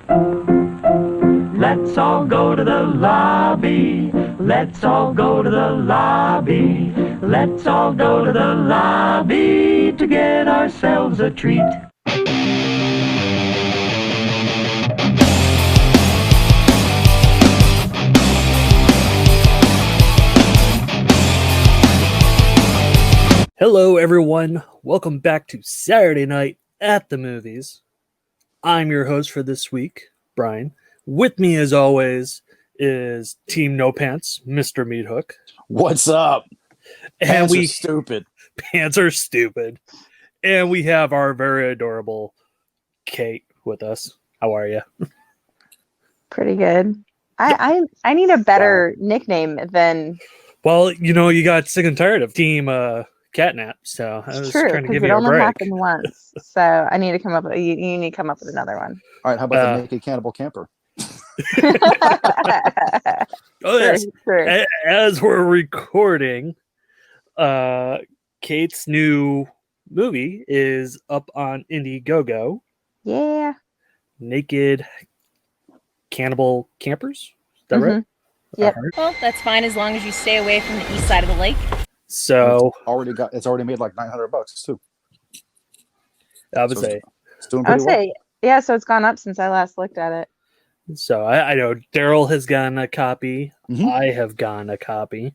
Let's all go to the lobby. Let's all go to the lobby. Let's all go to the lobby to get ourselves a treat. Hello, everyone. Welcome back to Saturday Night at the Movies. I'm your host for this week, Brian. With me, as always, is Team No Pants, Mr. Meathook. What's up? And Pants are stupid. Pants are stupid. And we have our very adorable Kate with us. How are you? Pretty good. I need a better nickname than. Well, you got sick and tired of Team Catnap, so I was trying to give you a break. It only happened once, so I need to come up. You need to come up with another one. All right, how about the Naked Cannibal Camper? Yes. Sure. As we're recording, Kate's new movie is up on Indiegogo. Yeah. Naked Cannibal Campers. Is that right? Yep. Well, that's fine as long as you stay away from the east side of the lake. So it's already made like $900 too. I would say it's doing pretty well. Yeah, so it's gone up since I last looked at it. So I know Daryl has gotten a copy. Mm-hmm. I have gotten a copy.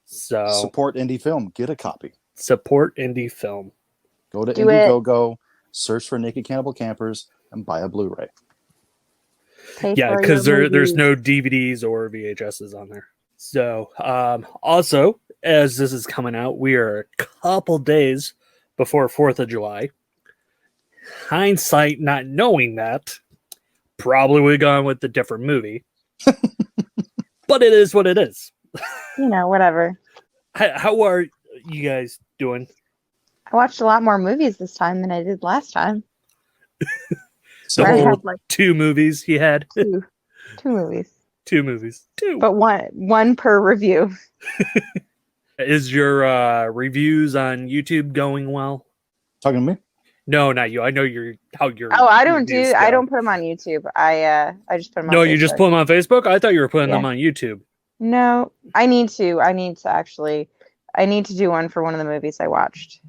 So support indie film. Get a copy. Support indie film. Go to Indiegogo, search for Naked Cannibal Campers, and buy a Blu-ray. Yeah, because there's no DVDs or VHSs on there. So also, as this is coming out, we are a couple days before 4th of July. Hindsight, not knowing that, probably would have gone with a different movie. But it is what it is. Whatever. How are you guys doing? I watched a lot more movies this time than I did last time. So I had like 2 movies you had? Two movies. 2 movies. 2. But one per review. Is your reviews on YouTube going well? Talking to me? No, not you. I know how you're. Oh, I don't put them on YouTube. I just put them on No, Facebook. You just put them on Facebook? I thought you were putting them on YouTube. No, I need to do one for one of the movies I watched.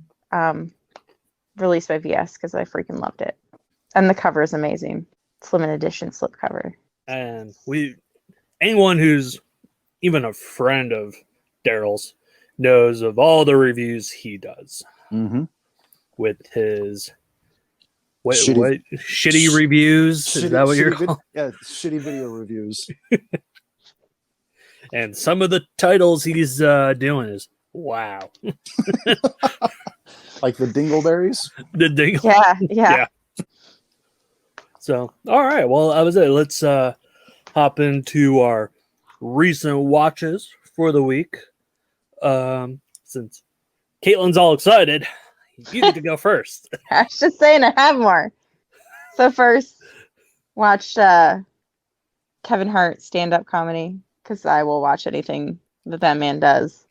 Released by VS because I freaking loved it. And the cover is amazing. It's limited edition slipcover. And anyone who's even a friend of Daryl's knows of all the reviews he does. Mm-hmm. With his shitty reviews. Is that what you're calling? Yeah, shitty video reviews. And some of the titles he's doing is wow. Like the Dingleberries? The Dingle. Yeah. So, all right. Well, I was it. Let's hop into our recent watches for the week. Since Caitlin's all excited, you need to go first. I was just saying I have more. So first, watched Kevin Hart stand-up comedy because I will watch anything that man does.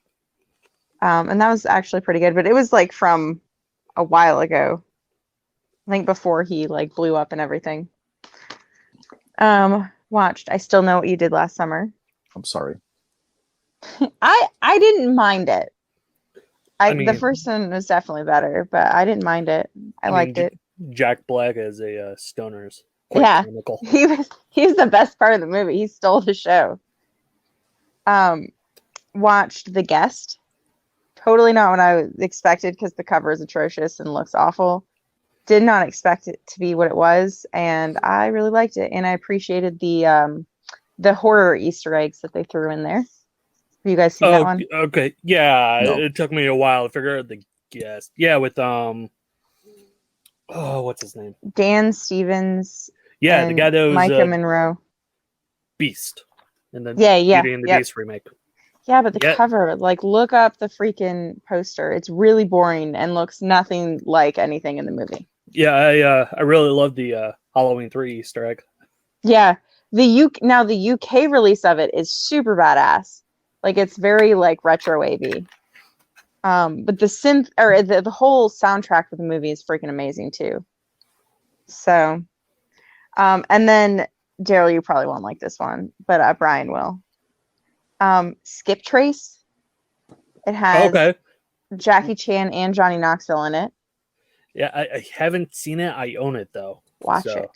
And that was actually pretty good, but it was like from a while ago. I think before he like blew up and everything. Watched I Still Know What You Did Last Summer. I'm sorry. I didn't mind it. The first one was definitely better, but I didn't mind it. I liked it. Jack Black as a stoner's comical. He was the best part of the movie. He stole the show. Watched The Guest. Totally not what I expected because the cover is atrocious and looks awful. Did not expect it to be what it was, and I really liked it. And I appreciated the horror Easter eggs that they threw in there. Have you guys seen that one? Okay, yeah. No. It took me a while to figure out The Guest. Yeah, with what's his name? Dan Stevens. Yeah, the guy that was Micah Monroe. Beast. And then Beauty and the Beast remake. Yeah, but the cover, like, look up the freaking poster. It's really boring and looks nothing like anything in the movie. Yeah, I really love the Halloween 3 Easter egg. Yeah, the UK release of it is super badass. Like, it's very like retro wavy. But the synth or the whole soundtrack for the movie is freaking amazing too. So, And then Daryl, you probably won't like this one, but Brian will. Skip Trace. It has Okay. Jackie Chan and Johnny Knoxville in it. Yeah, I haven't seen it. I own it though. Watch So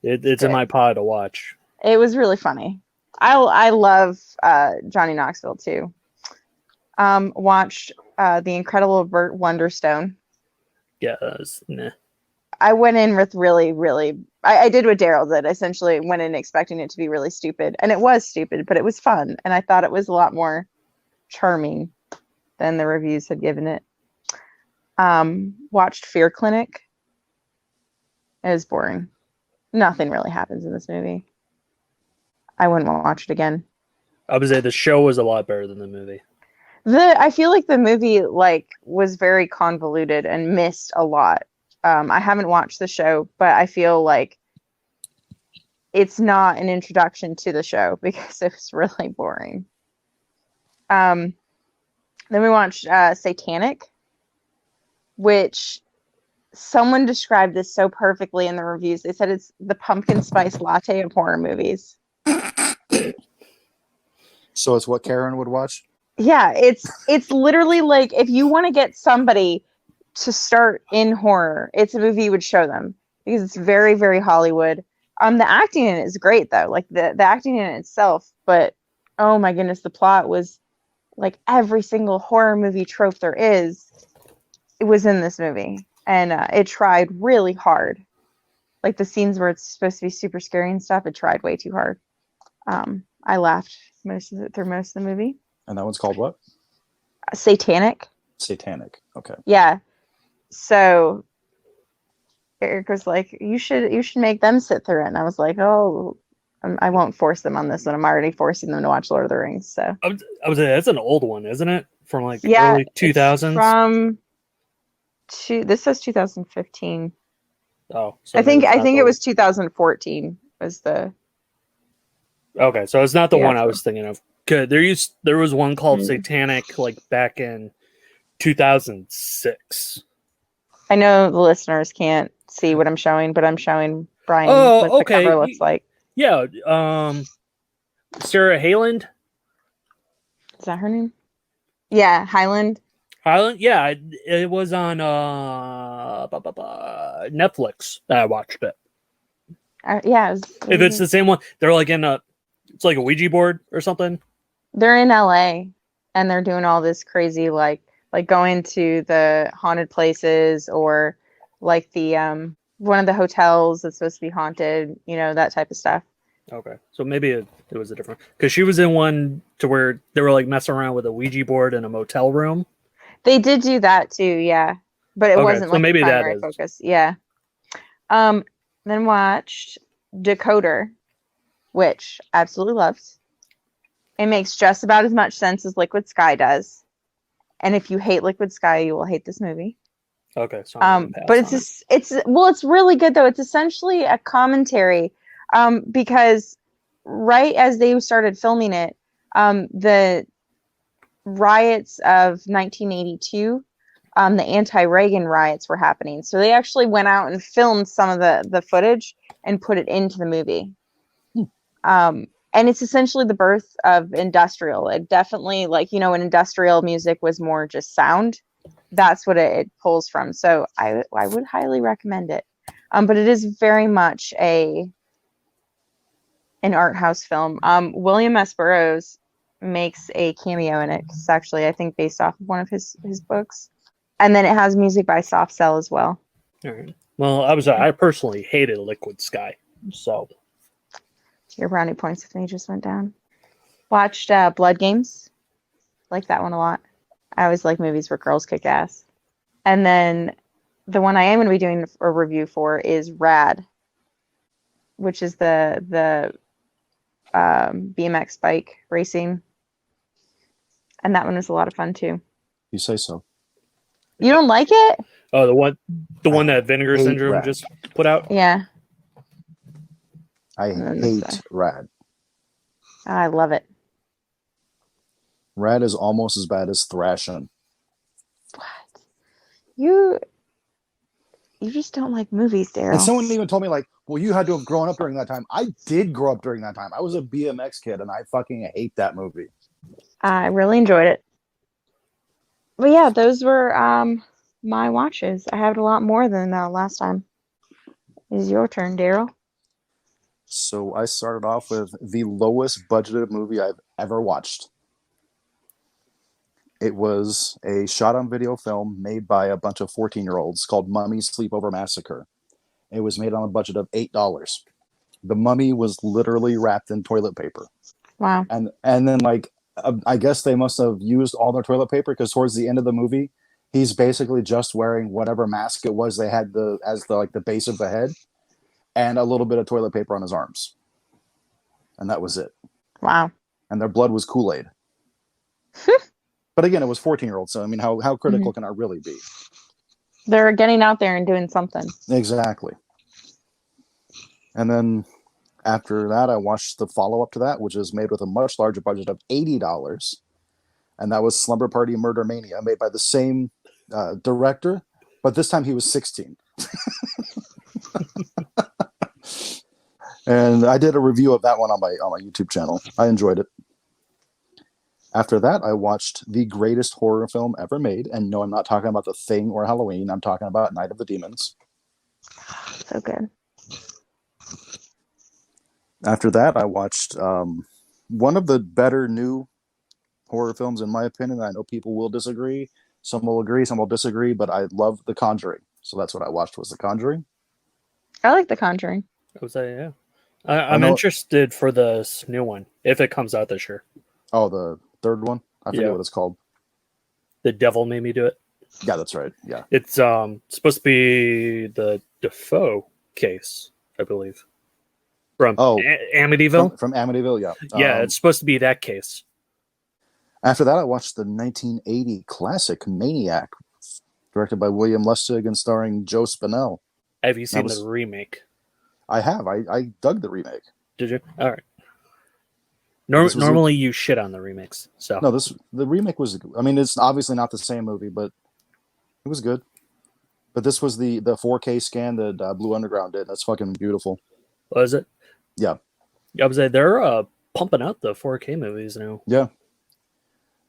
it. it's in Good. my pod to watch. It was really funny. I love Johnny Knoxville too. Watched The Incredible Burt Wonderstone. Yeah, nah. I went in with really, I did what Daryl did. Essentially went in expecting it to be really stupid. And it was stupid, but it was fun. And I thought it was a lot more charming than the reviews had given it. Watched Fear Clinic. It was boring. Nothing really happens in this movie. I wouldn't want to watch it again. I would say the show was a lot better than the movie. I feel like the movie was very convoluted and missed a lot. I haven't watched the show, but I feel like it's not an introduction to the show because it was really boring. Then we watched Satanic, which someone described this so perfectly in the reviews. They said it's the pumpkin spice latte of horror movies. So it's what Karen would watch? Yeah, it's literally like if you want to get somebody to start in horror, it's a movie you would show them because it's very, very Hollywood. The acting in it is great though, like the acting in it itself, but oh my goodness, the plot was like every single horror movie trope there is, it was in this movie, and it tried really hard. Like the scenes where it's supposed to be super scary and stuff, it tried way too hard. I laughed through most of the movie. And that one's called what? Satanic. Satanic. Okay. Yeah. So Eric was like, you should make them sit through it. And I was like, oh, I won't force them on this one. I'm already forcing them to watch Lord of the Rings. So I would say that's an old one, isn't it? From like yeah, early 2000s. This says 2015. Oh, so I think it was 2014 was the. Okay, so it's not the Yeah. one I was thinking of. Good. There was one called Satanic like back in 2006. I know the listeners can't see what I'm showing, but I'm showing Brian Oh, what okay. the cover looks like. Yeah, Sarah Hyland. Is that her name? Yeah, Highland. Hyland? Yeah, it was on Netflix that I watched it. Yeah. If it's the same one, they're like it's like a Ouija board or something. They're in LA and they're doing all this crazy like going to the haunted places or like the one of the hotels that's supposed to be haunted, that type of stuff. Okay, so maybe it was a different, because she was in one to where they were like messing around with a Ouija board in a motel room. They did do that too, yeah, but it wasn't so like maybe the that primary is. focus. Yeah. Then watched Decoder, which I absolutely loved. It makes just about as much sense as Liquid Sky does. And if you hate Liquid Sky, you will hate this movie. Okay, so but it's really good though. It's essentially a commentary, because right as they started filming it, the riots of 1982, the anti-Reagan riots were happening. So they actually went out and filmed some of the footage and put it into the movie. And it's essentially the birth of industrial. It definitely, when industrial music was more just sound, that's what it pulls from. So I would highly recommend it. But it is very much an art house film. William S. Burroughs makes a cameo in it. It's actually, I think, based off of one of his books. And then it has music by Soft Cell as well. All right. Well, I personally hated Liquid Sky, so. Your brownie points if they just went down. Watched Blood Games. Like that one a lot. I always like movies where girls kick ass. And then the one I am going to be doing a review for is Rad, which is the BMX bike racing. And that one is a lot of fun too. You say so. You don't like it? Oh, the one that Vinegar Syndrome Rad. just put out? Yeah. I hate Rad. I love it. Rad is almost as bad as Thrashing. What? You just don't like movies, Daryl. And someone even told me, like, Well, you had to have grown up during that time. I did grow up during that time. I was a BMX kid, and I fucking hate that movie. I really enjoyed it. But yeah, those were my watches. I had a lot more than last time. It's your turn, Daryl. So I started off with the lowest budgeted movie I've ever watched. It was a shot-on-video film made by a bunch of 14-year-olds called Mummy Sleepover Massacre. It was made on a budget of $8. The mummy was literally wrapped in toilet paper. Wow. And then like I guess they must have used all their toilet paper because towards the end of the movie, he's basically just wearing whatever mask it was they had as the base of the head, and a little bit of toilet paper on his arms, and that was it. Wow. And their blood was Kool-Aid. But again, it was 14-year-olds, so I mean, how critical can I really be? They're getting out there and doing something. Exactly. And then after that, I watched the follow-up to that, which is made with a much larger budget of $80. And that was Slumber Party Murder Mania, made by the same director, but this time he was 16. And I did a review of that one on my YouTube channel. I enjoyed it. After that, I watched the greatest horror film ever made. And no, I'm not talking about The Thing or Halloween. I'm talking about Night of the Demons. So good. After that, I watched one of the better new horror films, in my opinion. I know people will disagree. Some will agree, some will disagree, but I love The Conjuring. So that's what I watched, was The Conjuring. I like The Conjuring. I would say, yeah. I'm interested for this new one, if it comes out this year. Oh, the third one? I forget what it's called. The Devil Made Me Do It. Yeah, that's right. Yeah. It's supposed to be the Defoe case, I believe. From Amityville? From Amityville, yeah. Yeah, it's supposed to be that case. After that, I watched the 1980 classic Maniac, directed by William Lustig and starring Joe Spinell. Have you seen the remake? I have. I dug the remake. Did you? All right. Normally you shit on the remakes. So no, the remake was. I mean, it's obviously not the same movie, but it was good. But this was the 4K scan that Blue Underground did. That's fucking beautiful. Was it? Yeah. Yeah, I was like, they're pumping out the 4K movies now. Yeah.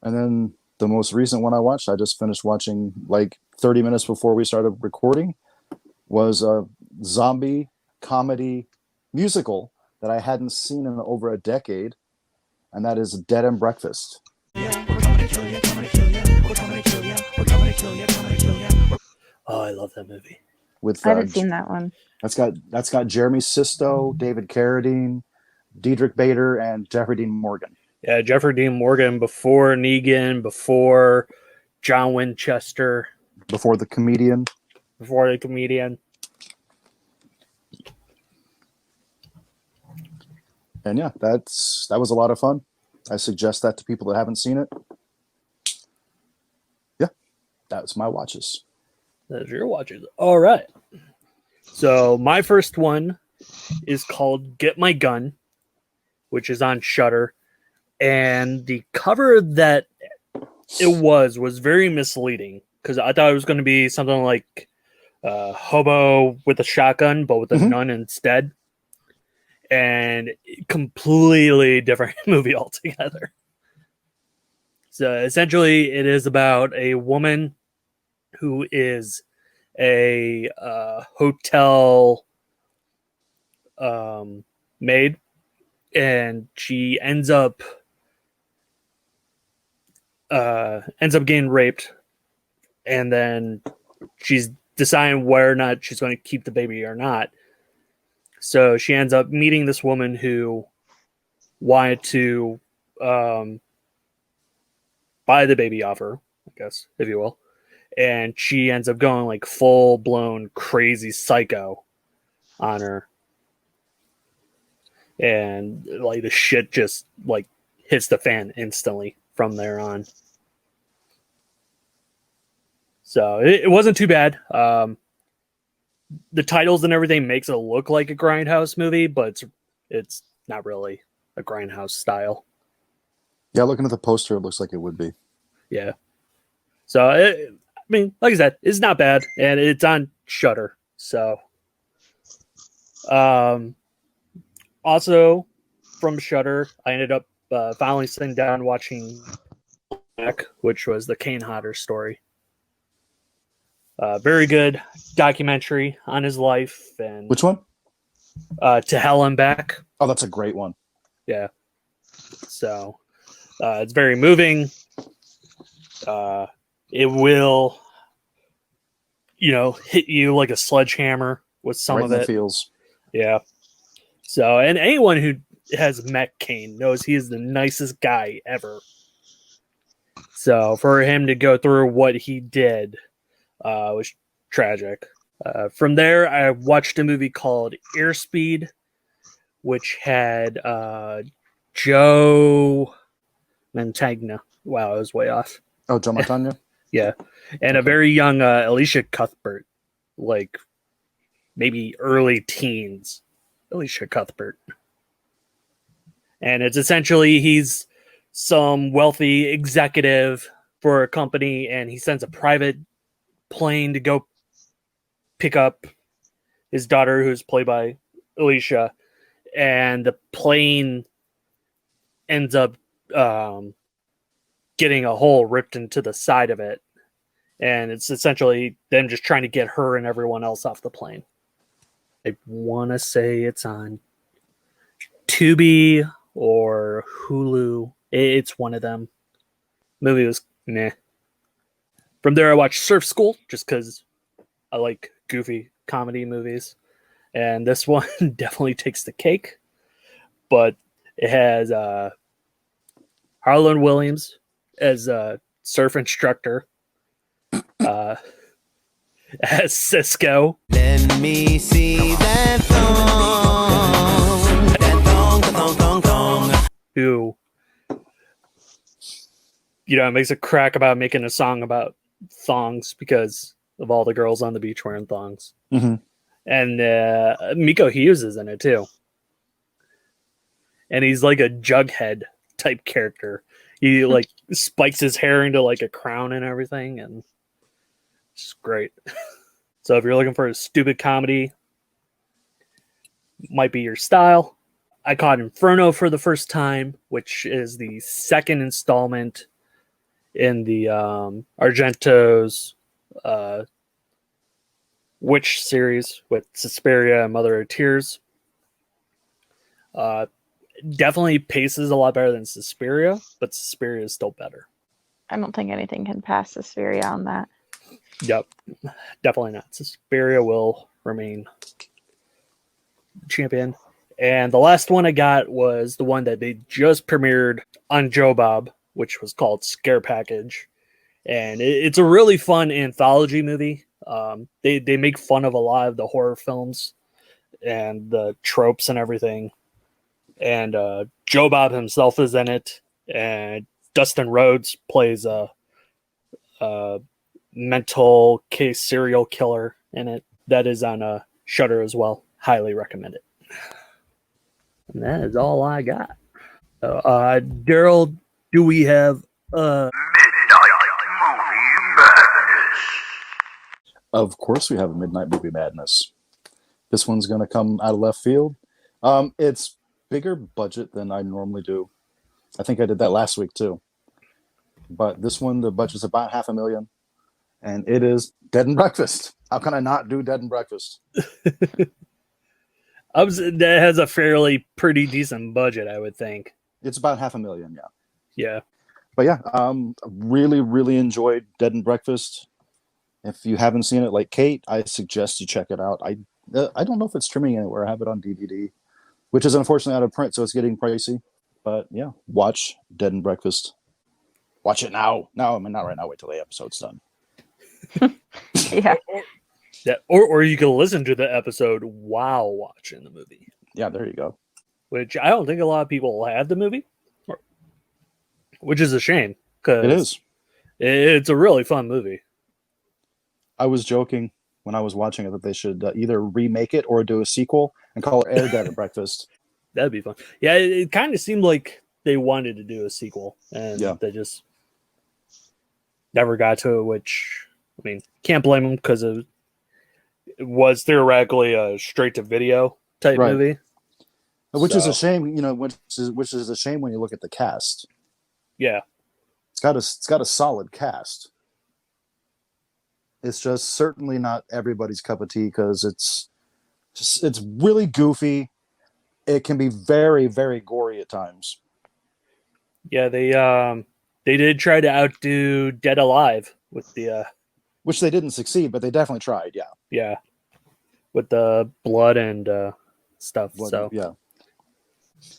And then the most recent one I watched, I just finished watching like 30 minutes before we started recording, was a zombie comedy musical that I hadn't seen in over a decade, and that is Dead and Breakfast. Oh, I love that movie. I haven't seen that one. That's got Jeremy Sisto, David Carradine, Diedrich Bader, and Jeffrey Dean Morgan. Yeah, Jeffrey Dean Morgan before Negan, before John Winchester, before the comedian. And yeah, that was a lot of fun. I suggest that to people that haven't seen it. Yeah, that's my watches. That's your watches. All right. So my first one is called Get My Gun, which is on Shudder. And the cover that it was very misleading, because I thought it was going to be something like Hobo with a shotgun, but with a nun instead. And completely different movie altogether. So essentially, it is about a woman who is a hotel maid, and she ends up getting raped, and then she's deciding whether or not she's going to keep the baby or not. So she ends up meeting this woman who wanted to buy the baby off her, I guess, if you will. And she ends up going like full-blown crazy psycho on her. And like the shit just like hits the fan instantly from there on. So it wasn't too bad. The titles and everything makes it look like a Grindhouse movie, but it's not really a Grindhouse style. Yeah, looking at the poster, it looks like it would be. Yeah. So, I mean, like I said, it's not bad, and it's on Shudder. So, Also, from Shudder, I ended up finally sitting down watching Back, which was the Kane Hodder story. Very good documentary on his life and Which one? To Hell and Back. Oh, that's a great one. Yeah. So it's very moving. It will, hit you like a sledgehammer with some Right of in the it. feels. Yeah. So, and anyone who has met Kane knows he is the nicest guy ever. So for him to go through what he did was tragic. From there, I watched a movie called Airspeed, which had Joe Mantegna. Wow, I was way off. Oh, Joe Montana? Yeah. And a very young Alicia Cuthbert, like maybe early teens. Alicia Cuthbert. And it's essentially he's some wealthy executive for a company, and he sends a private plane to go pick up his daughter, who's played by Alicia, and the plane ends up getting a hole ripped into the side of it, and it's essentially them just trying to get her and everyone else off the plane. I want to say it's on Tubi or Hulu. It's one of them. Movie was meh. From there, I watched Surf School just because I like goofy comedy movies, and this one definitely takes the cake. But it has Harlan Williams as a surf instructor, as Cisco. Let me see that thong. That thong, thong, thong, thong. Who, makes a crack about making a song about thongs because of all the girls on the beach wearing thongs. Mm-hmm. And Miko Hughes is in it too. And he's like a Jughead type character. He like spikes his hair into like a crown and everything, and it's just great. So if you're looking for a stupid comedy, might be your style. I caught Inferno for the first time, which is the second installment in the Argento's Witch series with Suspiria and Mother of Tears. Definitely paces a lot better than Suspiria, but Suspiria is still better. I don't think anything can pass Suspiria on that. Yep, definitely not. Suspiria will remain champion. And the last one I got was the one that they just premiered on Joe Bob, which was called Scare Package. And it's a really fun anthology movie. They make fun of a lot of the horror films and the tropes and everything. And Joe Bob himself is in it. And Dustin Rhodes plays a mental case serial killer in it. That is on Shudder as well. Highly recommend it. And that is all I got. Daryl, do we have Of course, we have a Midnight Movie Madness. This one's going to come out of left field. It's bigger budget than I normally do. I think I did that last week too. But this one, the budget's about $500,000, and it is Dead and Breakfast. How can I not do Dead and Breakfast? that has a fairly pretty decent budget, I would think. It's about $500,000, yeah. Yeah. But yeah, really, really enjoyed Dead and Breakfast. If you haven't seen it, like Kate, I suggest you check it out. I don't know if it's streaming anywhere. I have it on DVD, which is unfortunately out of print, so it's getting pricey. But yeah, watch Dead and Breakfast. Watch it now. No, I mean, not right now. Wait till the episode's done. Yeah. Yeah, or you can listen to the episode while watching the movie. Yeah, there you go. Which I don't think a lot of people have the movie, which is a shame. Cause It is. It's a really fun movie. I was joking when I was watching it that they should either remake it or do a sequel and call it Air Dead and Breakfast. That'd be fun. Yeah, it kind of seemed like they wanted to do a sequel, and they just never got to it, which, I mean, can't blame them because it was theoretically a straight-to-video type Right. movie. Which is So, a shame, which is a shame when you look at the cast. Yeah. It's got a solid cast. It's just certainly not everybody's cup of tea because it's really goofy. It can be very, very gory at times. Yeah, they did try to outdo Dead Alive with the Which they didn't succeed, but they definitely tried. Yeah. with the blood and stuff. Well, So yeah.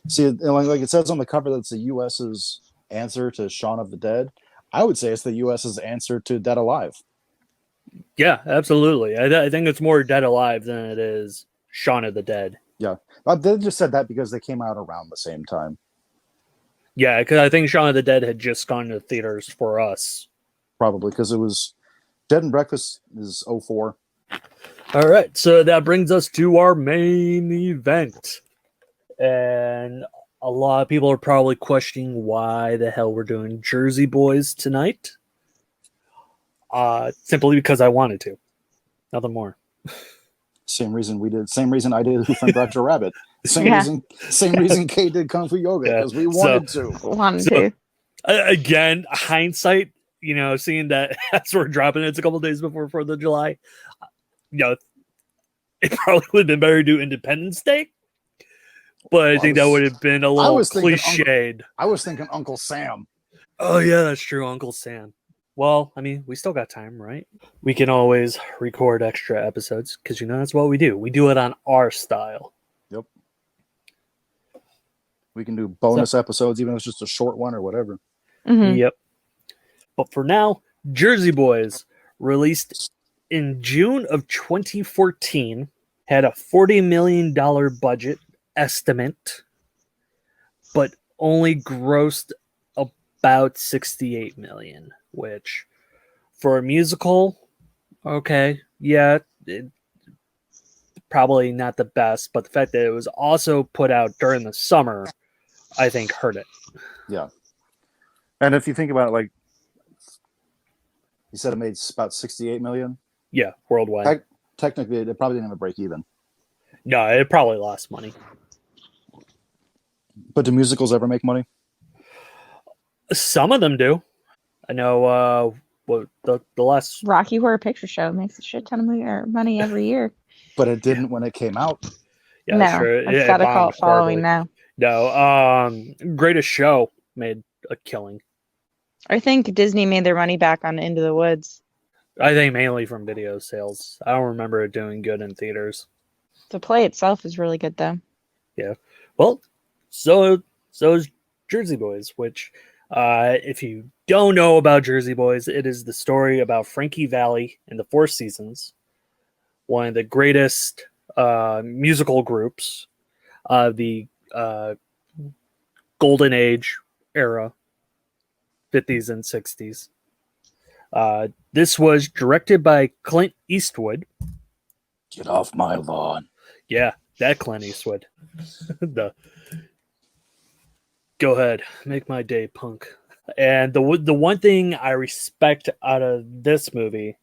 See, like it says on the cover, that's the U.S.'s answer to Shaun of the Dead. I would say it's the U.S.'s answer to Dead Alive. yeah, absolutely. I think it's more Dead Alive than it is Shaun of the Dead. They just said that because they came out around the same time. Yeah, because I think Shaun of the Dead had just gone to theaters for us. Probably because it was Dead and Breakfast is 04. All right, so that brings us to our main event. And a lot of people are probably questioning why the hell we're doing Jersey Boys tonight. Simply because I wanted to. Nothing more. Same reason I did Who Framed Roger Rabbit. Same Yeah. reason Kate did Kung Fu Yoga, Yeah. because we wanted to. Wanted So- to. Again, hindsight, seeing that as we're dropping it's a couple days before 4th of July, it probably would have been better to do Independence Day. But I think that would have been a little was thinking cliched. I was thinking Uncle Sam. Oh, yeah, that's true. Uncle Sam. Well, I mean, we still got time, right? We can always record extra episodes because, that's what we do. We do it on our style. Yep. We can do bonus episodes, even if it's just a short one or whatever. Mhm. Yep. But for now, Jersey Boys, released in June of 2014, had a $40 million budget estimate, but only grossed about $68 million, which for a musical, okay, yeah, probably not the best, but the fact that it was also put out during the summer, I think hurt it. Yeah. And if you think about it, like you said, it made about 68 million. Yeah, worldwide. Technically, it probably didn't even break even. No, it probably lost money. But do musicals ever make money? Some of them do. I know what the last Rocky Horror Picture Show makes a shit ton of money every year. But it didn't when it came out. yeah, no, sure, it's got a bombed cult following horribly. now. No, Greatest Show made a killing. I think Disney made their money back on Into the Woods. I think mainly from video sales. I don't remember it doing good in theaters. The play itself is really good, though. Well, so is Jersey Boys, which if you don't know about Jersey Boys, it is the story about Frankie Valli and the Four Seasons, one of the greatest musical groups of the Golden Age era, 50s and 60s. This was directed by Clint Eastwood. Get off my lawn. Yeah, that Clint Eastwood. Go ahead, make my day, punk. And the one thing I respect out of this movie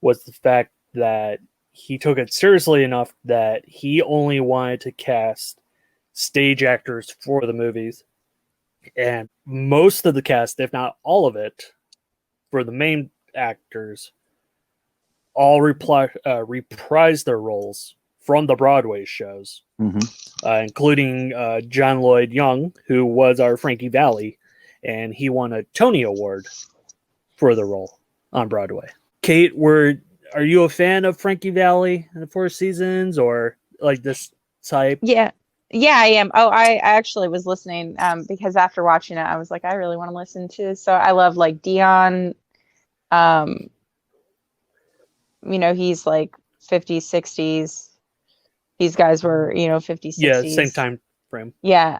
was the fact that he took it seriously enough that he only wanted to cast stage actors for the movies. And most of the cast, if not all of it, for the main actors, all reprised their roles from the Broadway shows, including John Lloyd Young, who was our Frankie Valli, and he won a Tony Award for the role on Broadway. Kate, are you a fan of Frankie Valli and the Four Seasons, or like this type? Yeah. Yeah, I am. Oh, I actually was listening because after watching it, I was like, I really want to listen to this. So I love like Dion. He's like 50s, 60s. These guys were, 50s, 60s. Yeah, same time frame. Yeah.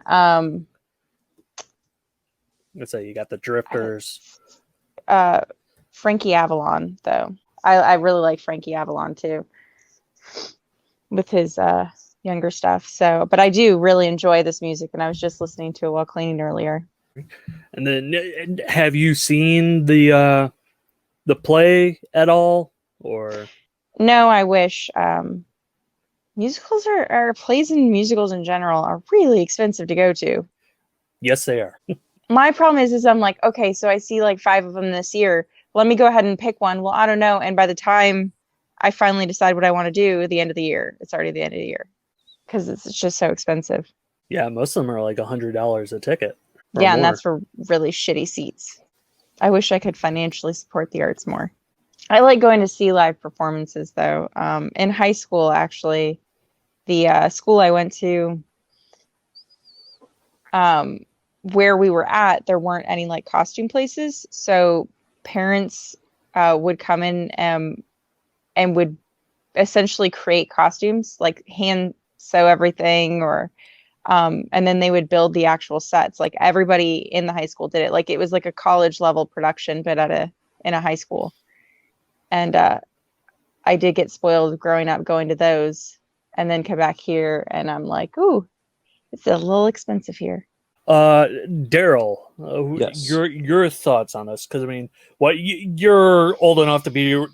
Let's say you got the Drifters. Frankie Avalon, though. I really like Frankie Avalon too, with his younger stuff. So, but I do really enjoy this music, and I was just listening to it while cleaning earlier. And then, have you seen the play at all, or? No, I wish. musicals are plays and musicals in general are really expensive to go to. Yes, they are. My problem is I'm like, okay, so I see like 5 of them this year. Let me go ahead and pick one. Well, I don't know. And by the time I finally decide what I want to do at the end of the year, it's already the end of the year because it's just so expensive. Yeah, most of them are like $100 a ticket. or Yeah, and more. that's for really shitty seats. I wish I could financially support the arts more. I like going to see live performances, though. In high school, actually, the school I went to, where we were at, there weren't any like costume places. So parents would come in and would essentially create costumes, like hand sew everything, or and then they would build the actual sets. Like everybody in the high school did it. Like it was like a college level production, but in a high school. And I did get spoiled growing up going to those, and then come back here, and I'm like, ooh, it's a little expensive here. Daryl, Yes. your thoughts on this? Because I mean, you're old enough to be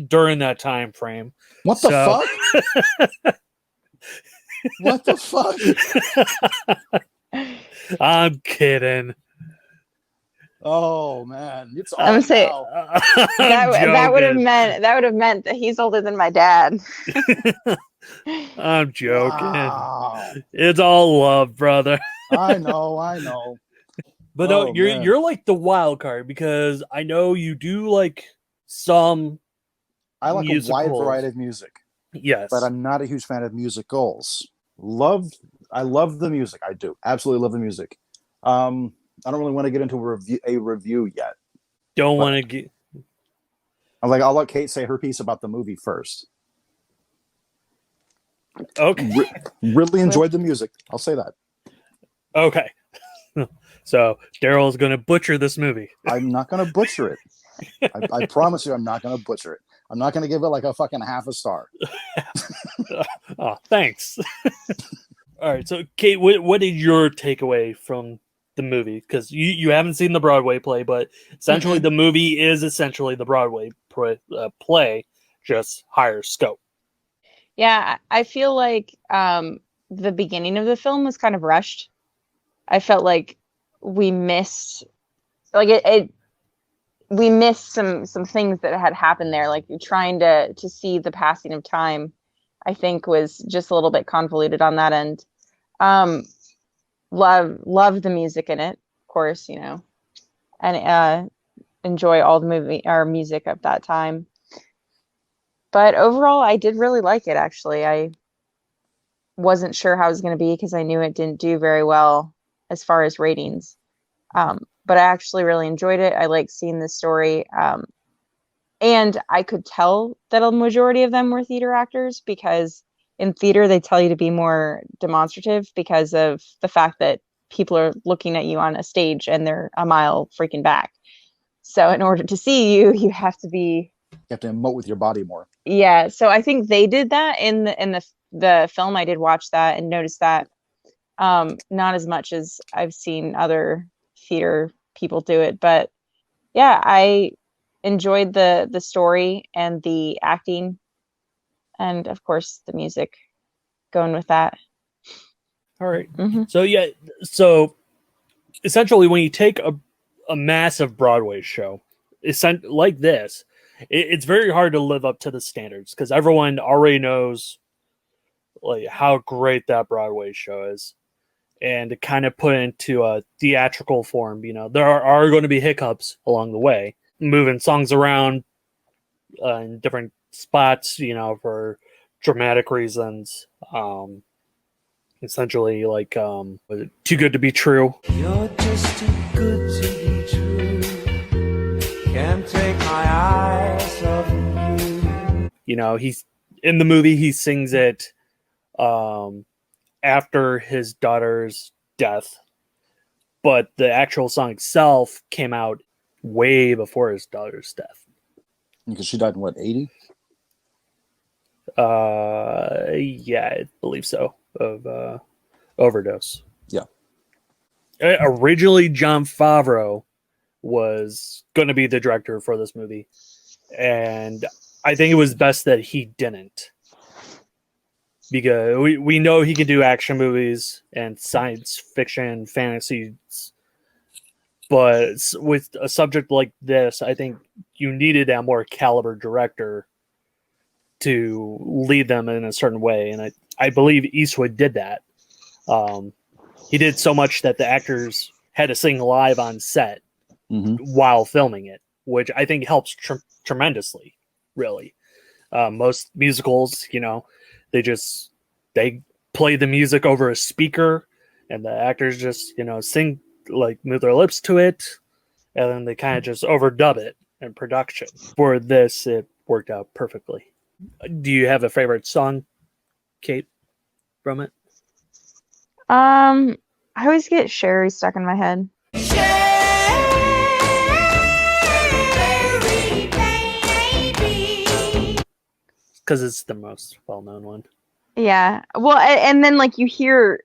during that time frame. What the So- fuck? What the fuck? I'm kidding. Oh man, it's I'm all saying- now. That would have joking. meant that he's older than my dad. I'm joking. Wow. It's all love, brother. I know. But no, Oh, man. you're like the wild card because I know you do like some. I like a wide Musicals. variety of music, Yes, but I'm not a huge fan of musicals. I love the music. I do absolutely love the music. I don't really want to get into a review yet. don't want to get. I'll let Kate say her piece about the movie first. Okay, Really enjoyed the music. I'll say that. okay. So Daryl's going to butcher this movie. I'm not going to butcher it. I promise you, I'm not going to butcher it. I'm not going to give it like a fucking half a star. Oh, thanks. All right, so Kate, what is your takeaway from the movie? Because you haven't seen the Broadway play, but essentially the movie is essentially the Broadway play, just higher scope. Yeah, I feel like the beginning of the film was kind of rushed. I felt like we missed we missed some things that had happened there. Like trying to see the passing of time, I think was just a little bit convoluted on that end. Love the music in it, of course, and enjoy all the movie or music of that time. But overall, I did really like it, actually. I wasn't sure how it was going to be because I knew it didn't do very well as far as ratings. But I actually really enjoyed it. I liked seeing the story. And I could tell that a majority of them were theater actors because in theater, they tell you to be more demonstrative because of the fact that people are looking at you on a stage and they're a mile freaking back. So in order to see you, you have to be... You have to emote with your body more. Yeah, so I think they did that in the film. I did watch that and notice that. Not as much as I've seen other theater people do it, but yeah, I enjoyed the story and the acting, and of course the music going with that. All right. Mm-hmm. So essentially, when you take a massive Broadway show, like this, it's very hard to live up to the standards because everyone already knows like how great that Broadway show is, and to kind of put it into a theatrical form, there are going to be hiccups along the way, moving songs around in different spots, for dramatic reasons. Essentially, like, was it Too Good to Be True? You're just too good to be true. Can't take my eyes off you. He's in the movie. He sings it after his daughter's death, but the actual song itself came out way before his daughter's death. Because she died in what, 80? Yeah, I believe so. Of overdose. Yeah. Originally, Jon Favreau was going to be the director for this movie, and I think it was best that he didn't. because we know he can do action movies and science fiction, fantasy. But with a subject like this, I think you needed a more caliber director to lead them in a certain way. And I believe Eastwood did that. He did so much that the actors had to sing live on set while filming it, which I think helps tremendously, really. Most musicals, they play the music over a speaker and the actors just, sing, like move their lips to it, and then they kind of just overdub it in production. For this, it worked out perfectly. Do you have a favorite song, Kate, from it? I always get Sherry stuck in my head. Because it's the most well-known one. Yeah. Well, and then like you hear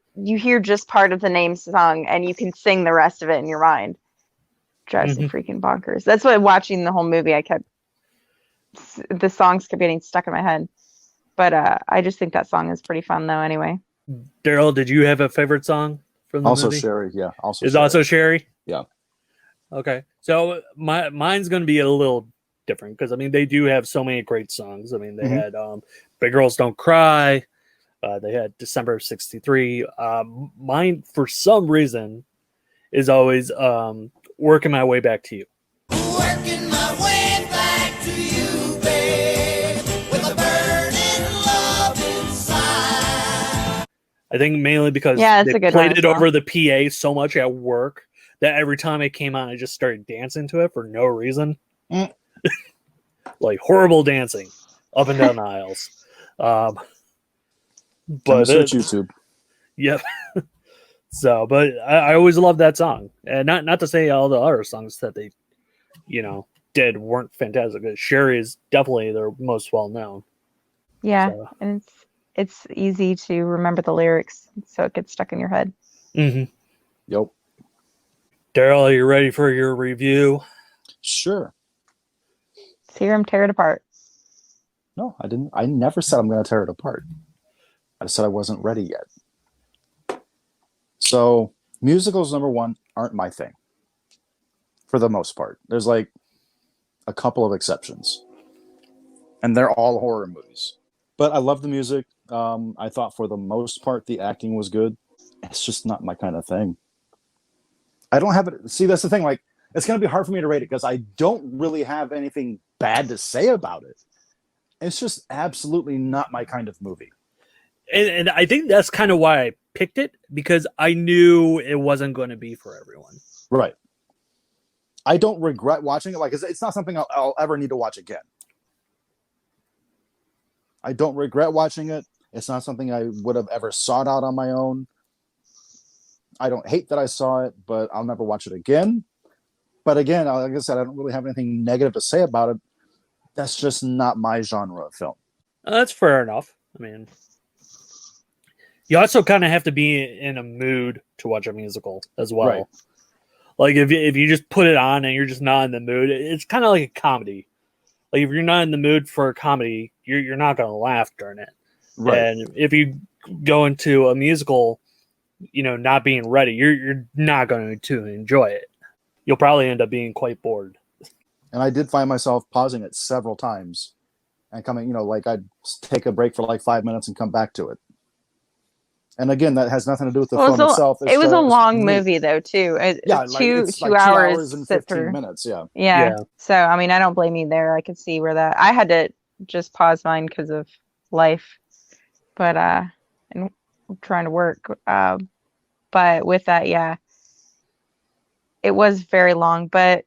just part of the name song and you can sing the rest of it in your mind. Drives me freaking bonkers. That's what watching the whole movie, the songs kept getting stuck in my head. But I just think that song is pretty fun though anyway. Daryl, did you have a favorite song from the movie? Also Sherry, yeah. Also Sherry? Yeah. Okay. So mine's going to be a little different because, they do have so many great songs. They had Big Girls Don't Cry. They had December of '63. Mine, for some reason, is always Working My Way Back to You. Working my way back to you, babe, with a burning love inside. I think mainly because it's they a good played one it as well. over the PA so much at work that every time it came on, I just started dancing to it for no reason. Like horrible dancing up and down the aisles. But search YouTube. Yep. So, but I always loved that song, and not to say all the other songs that they, did weren't fantastic. Sherry is definitely their most well known. Yeah, So. and it's easy to remember the lyrics, so it gets stuck in your head. Mm-hmm. Yep. Daryl, are you ready for your review? Sure. Let's hear him tear it apart. No, I didn't. I never said I'm going to tear it apart. I said I wasn't ready yet. So musicals, number one, aren't my thing. For the most part. There's like a couple of exceptions. And they're all horror movies. But I love the music. I thought for the most part the acting was good. It's just not my kind of thing. I don't have it. See, that's the thing. Like, it's going to be hard for me to rate it because I don't really have anything bad to say about it. It's just absolutely not my kind of movie. And I think that's kind of why I picked it, because I knew it wasn't going to be for everyone. Right. I don't regret watching it. Like, it's not something I'll ever need to watch again. I don't regret watching it. It's not something I would have ever sought out on my own. I don't hate that I saw it, but I'll never watch it again. But again, like I said, I don't really have anything negative to say about it. That's just not my genre of film. That's fair enough. You also kind of have to be in a mood to watch a musical as well. Right. Like if you just put it on and you're just not in the mood, it's kind of like a comedy. Like if you're not in the mood for a comedy, you're not going to laugh during it. Right. And if you go into a musical, not being ready, you're not going to enjoy it. You'll probably end up being quite bored. And I did find myself pausing it several times and coming, like I'd take a break for like 5 minutes and come back to it. And again, that has nothing to do with the film itself. It was a long movie though, too. Yeah, it's like 2 hours and 15 through. minutes. Yeah. Yeah. So, I don't blame you there. I could see where I had to just pause mine because of life, but, and trying to work. But with that, yeah, it was very long, but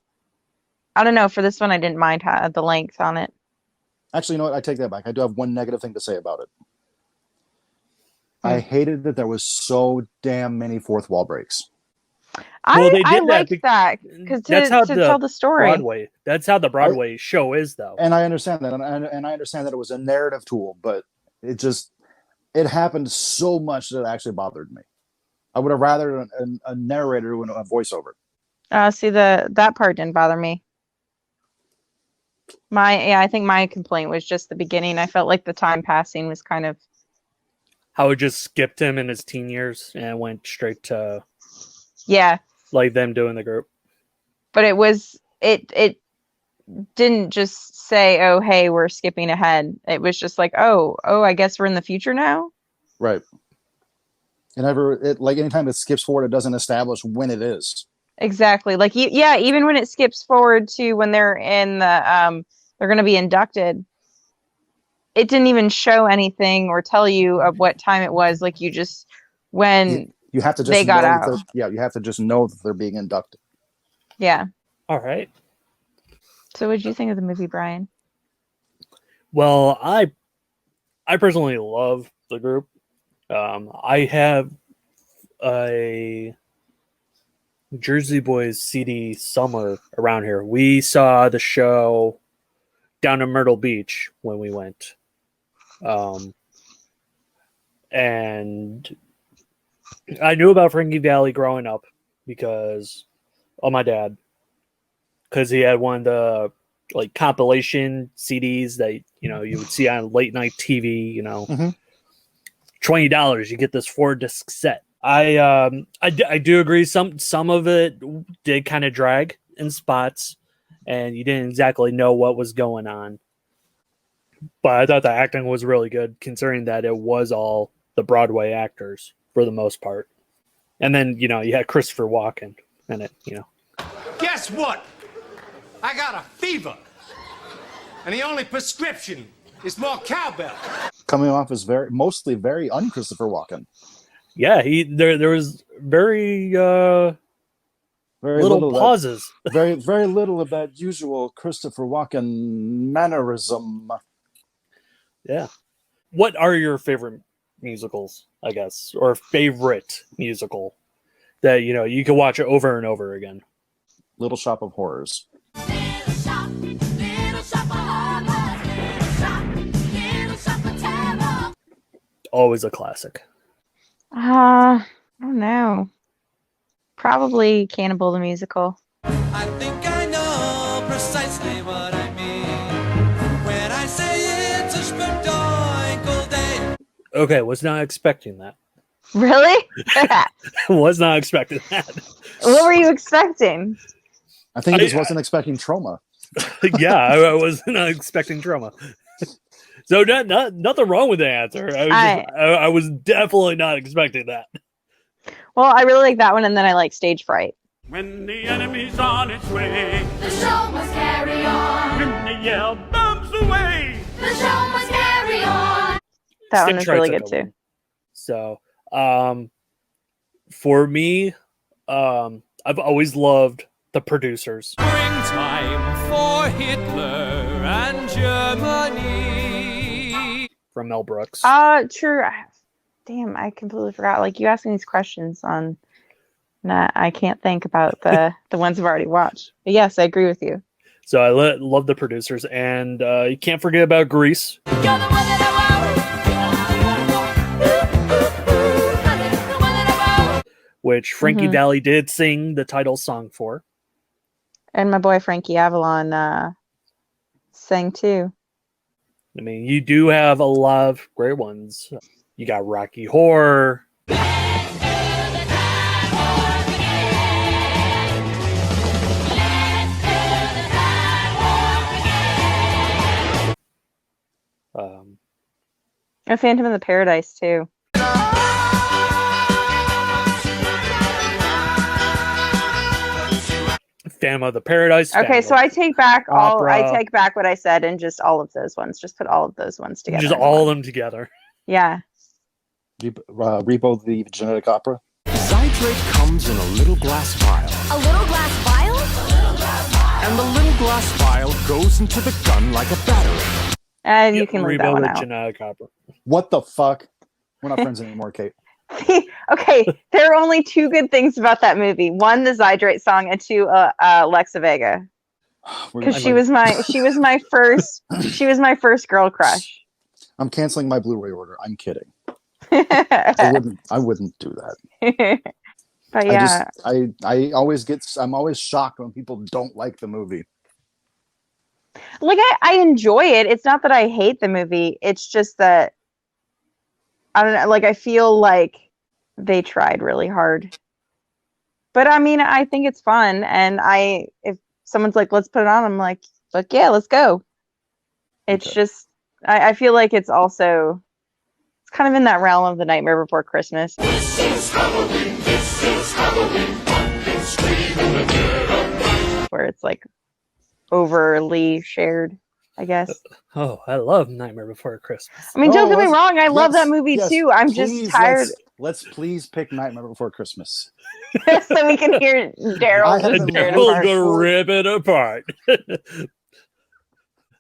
I don't know. For this one, I didn't mind the length on it. Actually, you know what? I take that back. I do have one negative thing to say about it. I hated that there was so damn many fourth wall breaks. I like that because to tell the story. Broadway. That's how the Broadway show is, though. And I understand that, and I understand that it was a narrative tool, but it happened so much that it actually bothered me. I would have rather a narrator than a voiceover. See, that part didn't bother me. I think my complaint was just the beginning. I felt like the time passing was kind of how it just skipped him in his teen years and went straight to Yeah, like them doing the group. but it didn't just say, "Oh, hey, we're skipping ahead." It was just like, "Oh, I guess we're in the future now." Right. And like anytime it skips forward, it doesn't establish when it is. Exactly. Like yeah, even when it skips forward to when they're in the they're going to be inducted, it didn't even show anything or tell you of what time it was. Like you just when You have to just they got know out. you have to just know that they're being inducted. Yeah. All right. So what did you think of the movie, Brian? Well, I personally love the group. I have a Jersey Boys CD somewhere around here. We saw the show down in Myrtle Beach when we went. And I knew about Frankie Valli growing up because of my dad. Because he had one of the like compilation CDs that you would see on late night TV. Mhm. $20 you get this 4-disc set. I do agree. Some of it did kind of drag in spots, and you didn't exactly know what was going on. But I thought the acting was really good, considering that it was all the Broadway actors for the most part. And then you had Christopher Walken in it. Guess what? I got a fever. And the only prescription is more cowbell. Coming off as mostly very un-Christopher Walken. Yeah, there was very Very little pauses. Very little of that usual Christopher Walken mannerism. Yeah. What are your favorite musicals, I guess, or favorite musical that you can watch it over and over again? Little Shop of Horrors. Always a classic. I don't know. Probably Cannibal the Musical. I think I know precisely what I mean when I say it's a spectacle day. Okay, was not expecting that. Really? Was not expecting that. What were you expecting? I think he just wasn't expecting Trauma. Yeah, I was not expecting Trauma. So nothing wrong with the answer. I was definitely not expecting that. Well, I really like that one, and then I like Stage Fright. When the enemy's on its way, The show must carry on. when the yell bombs away. The show must carry on. That Stage one is Fright's really a good good too. one. So, for me, I've always loved The Producers. Springtime for Hitler and Germany. From Mel Brooks. True. Damn, I completely forgot. Like you asking these questions on, I can't think about the ones I've already watched. But yes, I agree with you. So I love The Producers, and you can't forget about Grease, You're the one that I want. which Frankie Mhm. Valli did sing the title song for. And my boy Frankie Avalon sang too. I mean, you do have a lot of great ones. You got Rocky Horror. And Phantom of the Paradise too. Phantom of the Paradise. Okay, so I take back Opera. I take back what I said and just all of those ones. Just put all of those ones together. just in all of one. them together. Yeah. Repo the Genetic Opera. Zydrate comes in a little glass vial, A little glass vial? and the little glass vial goes into the gun like a battery. And you Yep, can leave Rebo that one the out. Genetic Opera. What the fuck? We're not friends anymore, Kate. Okay, there are only two good things about that movie. One, the Zydrate song, and two, Lexa Vega. Because she was my first girl crush. I'm canceling my Blu-ray order. I'm kidding. But I wouldn't do that. yeah, I'm always shocked when people don't like the movie. like I enjoy it. It's not that I hate the movie. It's just that I don't know, like I feel like they tried really hard. But I mean, I think it's fun, and if someone's like, let's put it on, I'm like, yeah, let's go. It's Okay. just I feel like it's also it's kind of in that realm of the Nightmare Before Christmas. Where it's like overly shared, I guess. Oh, I love Nightmare Before Christmas. I mean, don't get me let's- wrong, I love that yes, movie yes, too. I'm please, just tired Let's please pick Nightmare Before Christmas. so we can hear I Daryl haven't just tear it Daryl's apart. gonna rip it apart.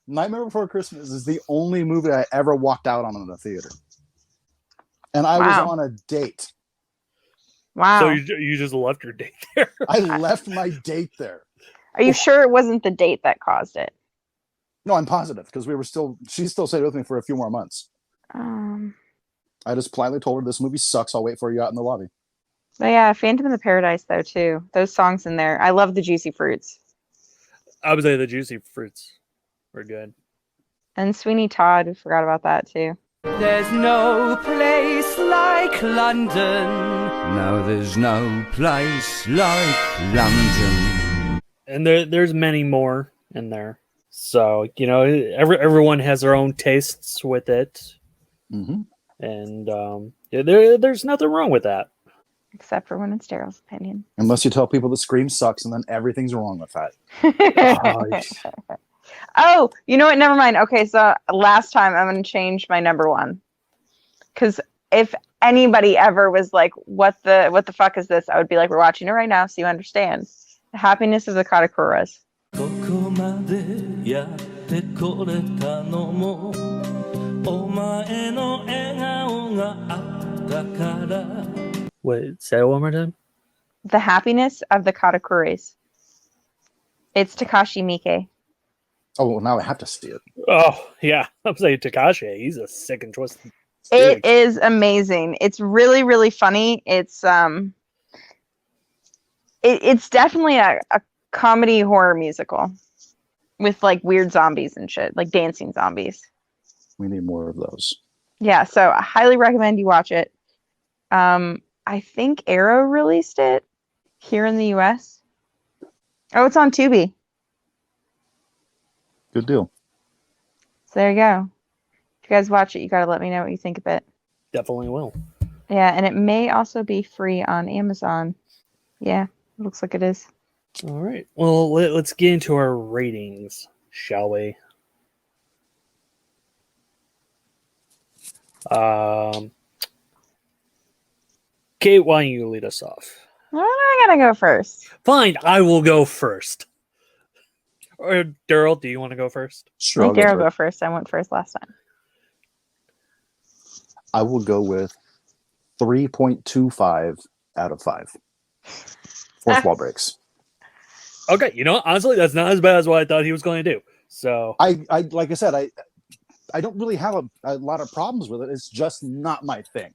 Nightmare Before Christmas is the only movie I ever walked out on in the theater, and I was Wow. on a date. Wow. So you just left your date there. I left my date there. Are you sure it wasn't the date that caused it? No, I'm positive because she still stayed with me for a few more months. I just politely told her this movie sucks. I'll wait for you out in the lobby. But yeah, Phantom of the Paradise though too. Those songs in there. I love the Juicy Fruits. I would say the Juicy Fruits were good. And Sweeney Todd, we forgot about that too. There's no place like London. No, there's no place like London. And there's many more in there. So, you know, everyone has their own tastes with it. Mm-hmm. And there's nothing wrong with that. Except for when it's Daryl's opinion. Unless you tell people the Scream sucks, and then everything's wrong with that. Oh, you know what? Never mind. Okay, so last time I'm going to change my number one. Because if anybody ever was like, what the fuck is this? I would be like, we're watching it right now so you understand. The Happiness of the Katakuras. Wait, say it one more time. The Happiness of the Katakuris. It's Takashi Miike. Oh, well, now I have to see it. Oh, yeah. I'm saying Takashi. He's a sick and twisted. It is amazing. It's really, really funny. It's definitely a comedy horror musical with like weird zombies and shit, like dancing zombies. We need more of those. Yeah, so I highly recommend you watch it. I think Arrow released it here in the US. Oh, it's on Tubi. Good deal. So there you go. If you guys watch it, you gotta let me know what you think of it. Definitely will. Yeah, and it may also be free on Amazon. Yeah, it looks like it is. All right. Well, let's get into our ratings, shall we? Kate, why don't you lead us off? I gotta go first. Fine, I will go first. Or Daryl, do you want to go first? Sure. Make Daryl go first. I went first last time. I will go with 3.25 out of 5. Fourth wall breaks. Okay, you know, honestly, that's not as bad as what I thought he was going to do. So I like I said, I don't really have a lot of problems with it. It's just not my thing.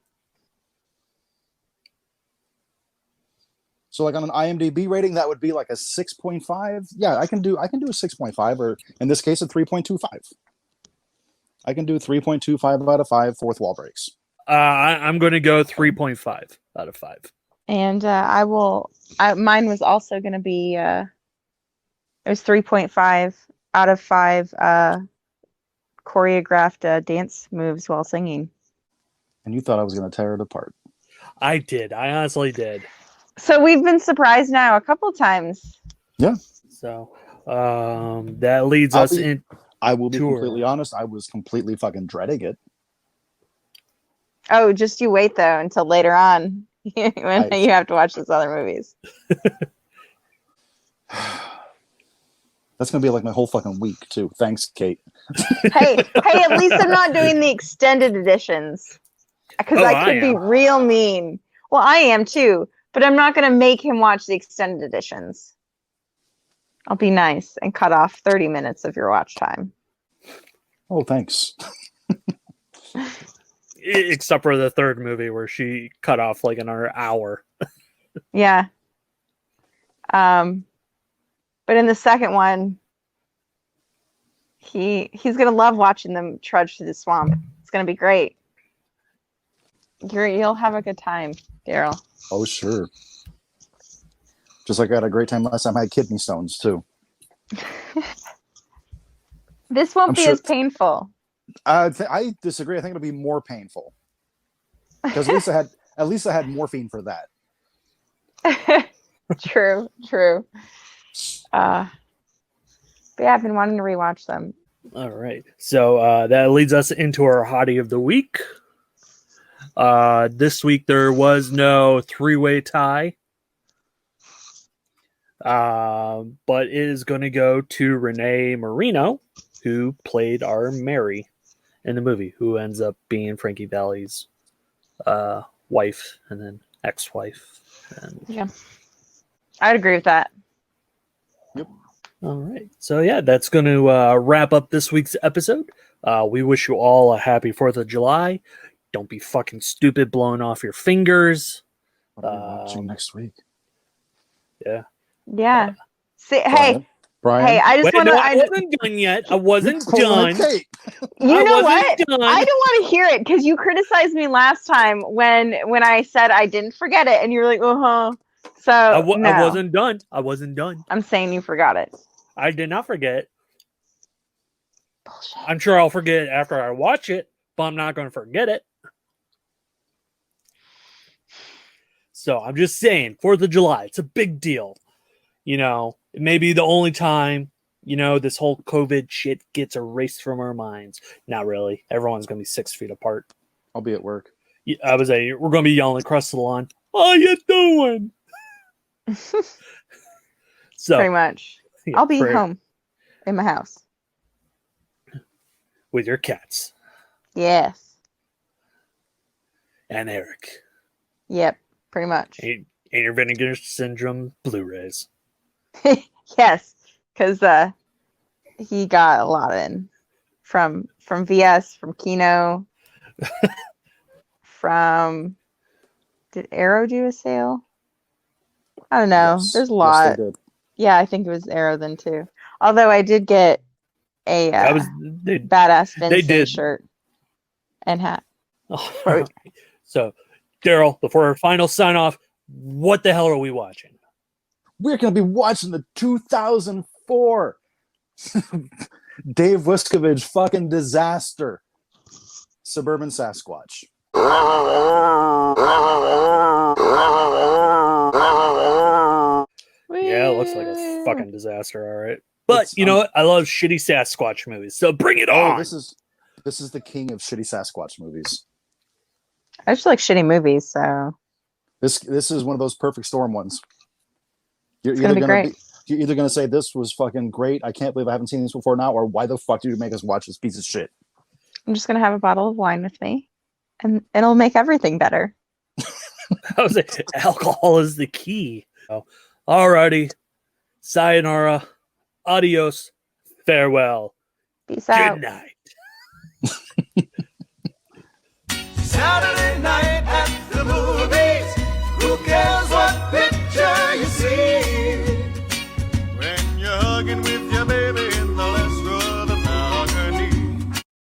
So like on an IMDb rating, that would be like a 6.5. Yeah, I can do a 6.5, or in this case, a 3.25. I can do 3.25 out of 5 fourth wall breaks. I'm going to go 3.5 out of 5. And mine was also going to be, it was 3.5 out of 5 choreographed dance moves while singing. And you thought I was going to tear it apart. I did. I honestly did. So we've been surprised now a couple times. Yeah. So that leads us in. I will be Sure. completely honest. I was completely fucking dreading it. Oh, just you wait though until later on when you have to watch those other movies. That's going to be like my whole fucking week too. Thanks, Kate. hey, at least I'm not doing the extended editions. Because Oh, I could I be am. real mean. Well, I am too. But I'm not going to make him watch the extended editions. I'll be nice and cut off 30 minutes of your watch time. Oh, thanks. Except for the third movie where she cut off like another hour. Yeah. But in the second one, he's going to love watching them trudge through the swamp. It's going to be great. You'll have a good time, Daryl. Oh, sure. Just like I had a great time last time I had kidney stones, too. This won't I'm be sure- as painful. I disagree. I think it'll be more painful. Because at least I had morphine for that. True. But yeah, I've been wanting to rewatch them. All right. So that leads us into our hottie of the week. This week there was no three-way tie. But it is going to go to Renee Marino, who played our Mary in the movie, who ends up being Frankie Valli's wife and then ex-wife. And... Yeah, I'd agree with that. All right. So, yeah, that's going to wrap up this week's episode. We wish you all a happy 4th of July. Don't be fucking stupid blowing off your fingers. What are we watching next week? Yeah. Yeah. See, Brian? hey, I just Wait, want to. no, I wasn't done yet. I wasn't done. Kate. You I know wasn't what? done. I don't want to hear it because you criticized me last time when I said I didn't forget it, and you were like, So I no. wasn't done. I wasn't done. I'm saying you forgot it. I did not forget. Bullshit. I'm sure I'll forget it after I watch it, but I'm not going to forget it. So I'm just saying, 4th of July, it's a big deal. You know, it may be the only time, you know, this whole COVID shit gets erased from our minds. Not really. Everyone's going to be 6 feet apart. I'll be at work. I was we're going to be yelling across the lawn. How you doing? So Pretty much. yeah, I'll be pretty- home in my house. with your cats Yes. and Eric Yep. Pretty much. and your Vinegar Syndrome Blu-rays. Yes, because he got a lot in from VS, from Kino, from. Did Arrow do a sale? I don't know. Yes. There's a Yes, lot. they did. Yeah, I think it was Arrow then too. Although I did get a badass they Vince did. shirt and hat. So, Daryl, before our final sign off, what the hell are we watching? We're going to be watching the 2004 Dave Wiskovich fucking disaster, Suburban Sasquatch. Yeah, it looks like a fucking disaster, all right. But It's, you know what? I love shitty Sasquatch movies, so bring it on. This is the king of shitty Sasquatch movies. I just like shitty movies, so This is one of those perfect storm ones. You're it's gonna be great. You're either gonna say this was fucking great, I can't believe I haven't seen this before now, or why the fuck did you make us watch this piece of shit? I'm just gonna have a bottle of wine with me, and it'll make everything better. I was like, alcohol is the key. So, alrighty. Sayonara. Adios. Farewell. Peace out. Good night. Saturday night at the movies.